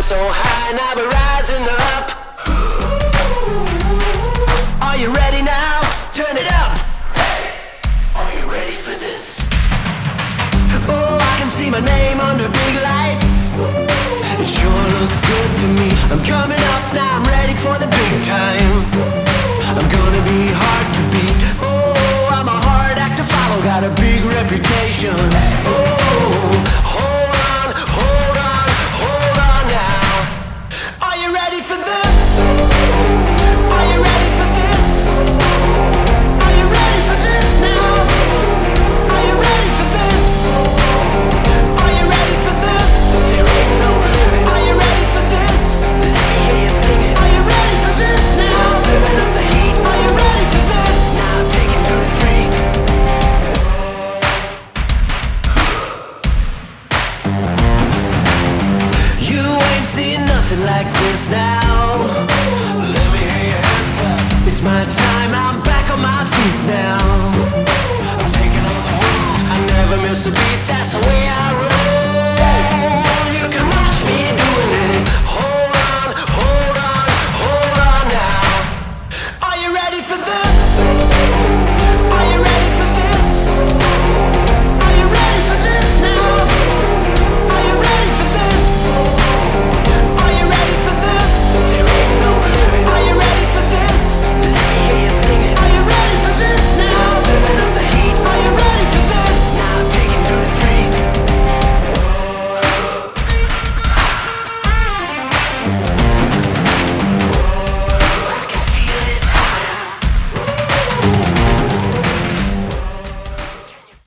so high, now we're rising up. Are you ready now? Turn it up. Hey, are you ready for this? Oh, I can see my name under big lights. It sure looks good to me. I'm coming up now, I'm ready for the big time. I'm gonna be hard to beat. Oh, I'm a hard act to follow, got a big reputation. Oh, hold on, hold on, hold on now. Are you ready for this? Are you ready for this? Are you ready for this now? Are you ready for this? Are you ready for this? There ain't no limit. Are you ready for this? Let me hear you sing it. Are you ready for this now? Serving up the heat. Are you ready for this? Now take it to the street. You ain't seen nothing like this now. Let me hear your hands clap. It's my time, I'm back on my feet now. I'm taking on the world, I never miss a beat, that's the way